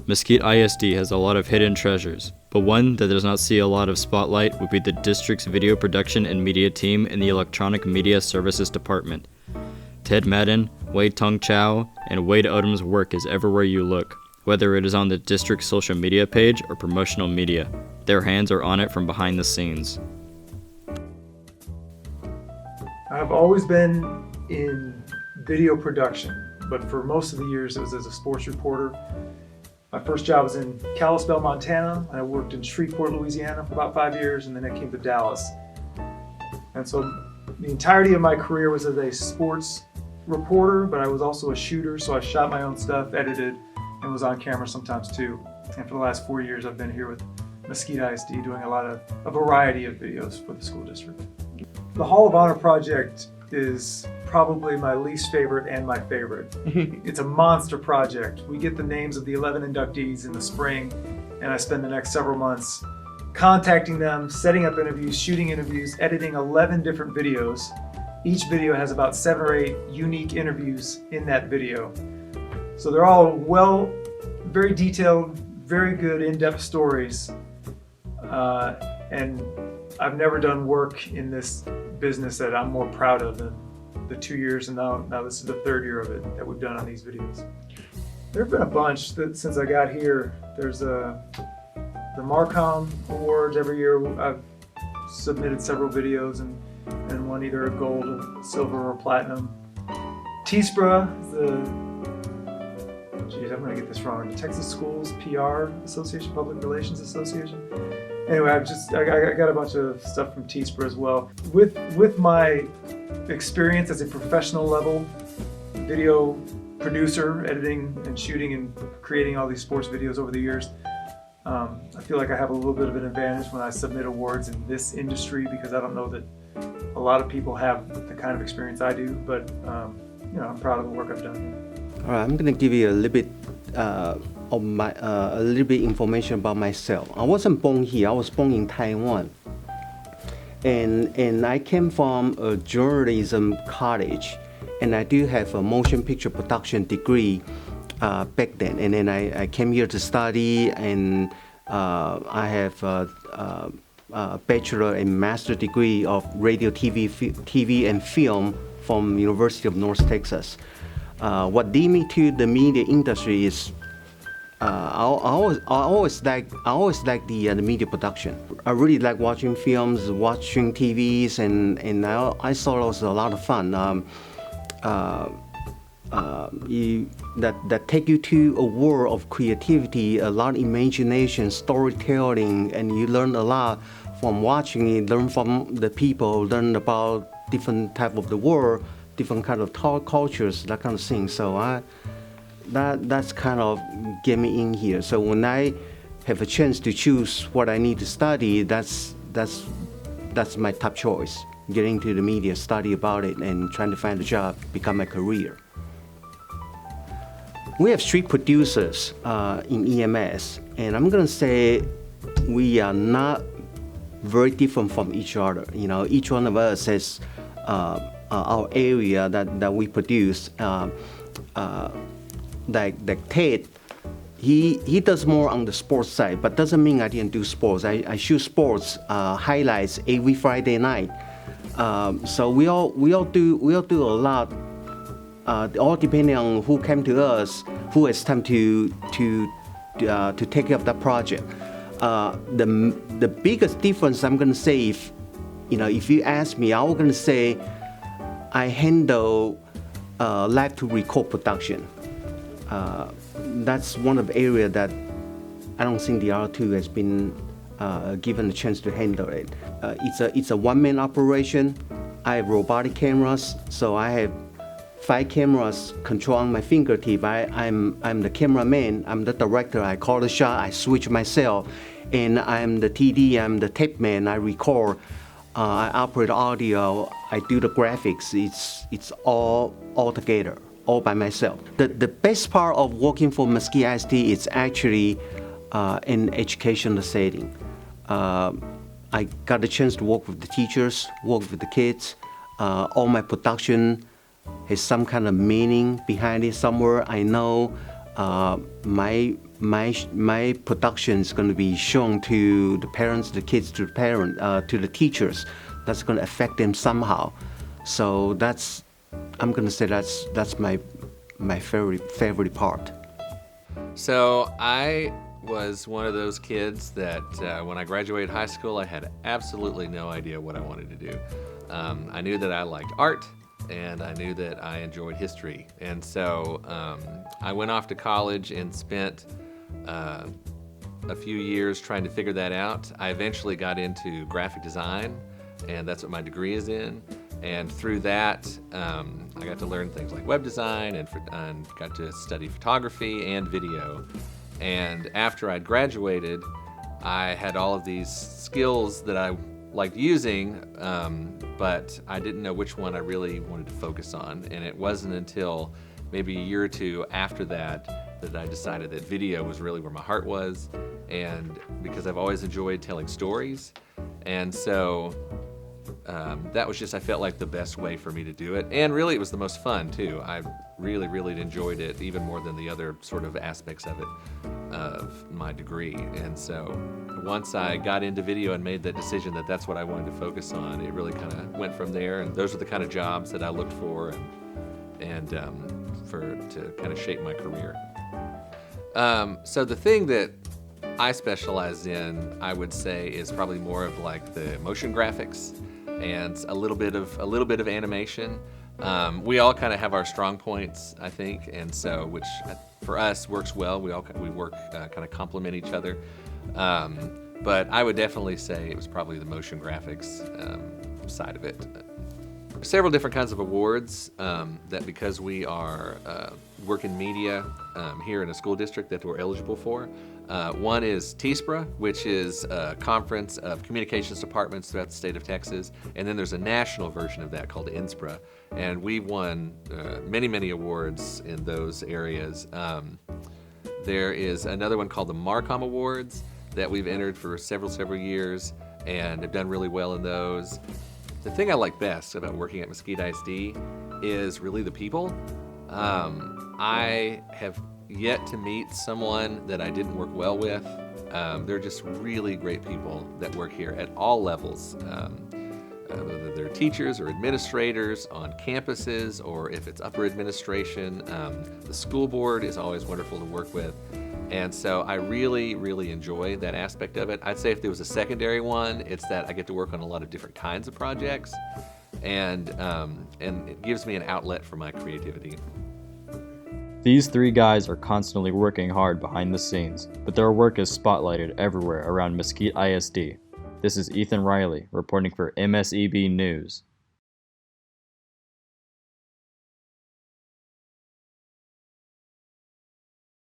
Mesquite ISD has a lot of hidden treasures, but one that does not see a lot of spotlight would be the district's video production and media team in the Electronic Media Services Department. Ted Madden, Wade Tong Chow, and Wade Odom's work is everywhere you look, whether it is on the district's social media page or promotional media. Their hands are on it from behind the scenes. I've always been in video production, but for most of the years it was as a sports reporter. My first job was in Kalispell, Montana. I worked in Shreveport, Louisiana for about 5 years, and then I came to Dallas. And so the entirety of my career was as a sports reporter, but I was also a shooter, so I shot my own stuff, edited, and was on camera sometimes too. And for the last 4 years I've been here with Mesquite ISD doing a variety of videos for the school district. The Hall of Honor project is probably my least favorite and my favorite. It's a monster project. We get the names of the 11 inductees in the spring, and I spend the next several months contacting them, setting up interviews, shooting interviews, editing 11 different videos. Each video has about 7 or 8 unique interviews in that video. So they're all very detailed, very good in-depth stories. And I've never done work in this business that I'm more proud of than the 2 years, and now this is the 3rd year of it that we've done on these videos. There have been a bunch since I got here. There's the Marcom Awards. Every year I've submitted several videos and won either a gold, a silver, or platinum. TSPRA, I'm going to get this wrong, the Texas Schools PR Association, Public Relations Association. Anyway, I got a bunch of stuff from TSPRA as well. With my experience as a professional level video producer, editing and shooting and creating all these sports videos over the years, I feel like I have a little bit of an advantage when I submit awards in this industry, because I don't know that a lot of people have the kind of experience I do, but I'm proud of the work I've done. All right, I'm going to give you a little bit a little bit information about myself. I wasn't born here. I was born in Taiwan, and I came from a journalism college, and I do have a motion picture production degree back then. And then I came here to study, and I have a bachelor and master degree of radio, TV and film from University of North Texas. What led me to the media industry is I always like the media production. I really like watching films, watching TVs, and I thought it was a lot of fun. That take you to a world of creativity, a lot of imagination, storytelling, and you learn a lot from watching it. Learn from the people, learn about different type of the world, different kind of cultures, that kind of thing. So that's kind of get me in here. So when I have a chance to choose what I need to study, that's my top choice. Get into the media, study about it, and trying to find a job, become my career. We have 3 producers in EMS, and I'm gonna say we are not very different from each other. Each one of us has our area that we produce. Like Ted, he does more on the sports side, but doesn't mean I didn't do sports. I shoot sports highlights every Friday night. So we all do a lot. All depending on who came to us, who has time to take care of that project. The biggest difference I'm gonna say, if you ask me, I'm gonna say I handle live to record production. That's one of the areas that I don't think the other 2 has been given a chance to handle it. It's a one-man operation. I have robotic cameras, so I have 5 cameras controlled on my fingertip. I'm the cameraman, I'm the director, I call the shot, I switch myself, and I'm the TD, I'm the tape man, I record, I operate audio, I do the graphics. It's all together, all by myself. The best part of working for Mesquite ISD is actually an educational setting. I got the chance to work with the teachers, work with the kids. All my production has some kind of meaning behind it somewhere. I know my my production is going to be shown to the parents, the kids, to the to the teachers. That's going to affect them somehow. So I'm going to say that's my favorite part. So I was one of those kids that when I graduated high school, I had absolutely no idea what I wanted to do. I knew that I liked art, and I knew that I enjoyed history. And so I went off to college and spent a few years trying to figure that out. I eventually got into graphic design, and that's what my degree is in. And through that, I got to learn things like web design and got to study photography and video. And after I'd graduated, I had all of these skills that I liked using, but I didn't know which one I really wanted to focus on. And it wasn't until maybe a year or two after that I decided that video was really where my heart was, and because I've always enjoyed telling stories. And so that was just, I felt like the best way for me to do it. And really it was the most fun too. I really, really enjoyed it even more than the other sort of aspects of it, of my degree. And so once I got into video and made that decision that that's what I wanted to focus on, it really kind of went from there. And those were the kind of jobs that I looked for and to kind of shape my career. So the thing that I specialize in, I would say, is probably more of like the motion graphics and a little bit of animation. We all kind of have our strong points, I think, and so which for us works well. We work kind of complement each other. But I would definitely say it was probably the motion graphics side of it. Several different kinds of awards that, because we are work in media here in a school district, that we're eligible for. One is TSPRA, which is a conference of communications departments throughout the state of Texas, and then there's a national version of that called NSPRA, and we've won many awards in those areas. There is another one called the Marcom Awards that we've entered for several years and have done really well in those. The thing I like best about working at Mesquite ISD is really the people. I have yet to meet someone that I didn't work well with. They're just really great people that work here at all levels, whether they're teachers or administrators on campuses, or if it's upper administration. The school board is always wonderful to work with. And so I really enjoy that aspect of it. I'd say if there was a secondary one, it's that I get to work on a lot of different kinds of projects, and it gives me an outlet for my creativity. These three guys are constantly working hard behind the scenes, but their work is spotlighted everywhere around Mesquite ISD. This is Ethan Riley reporting for MSEB News.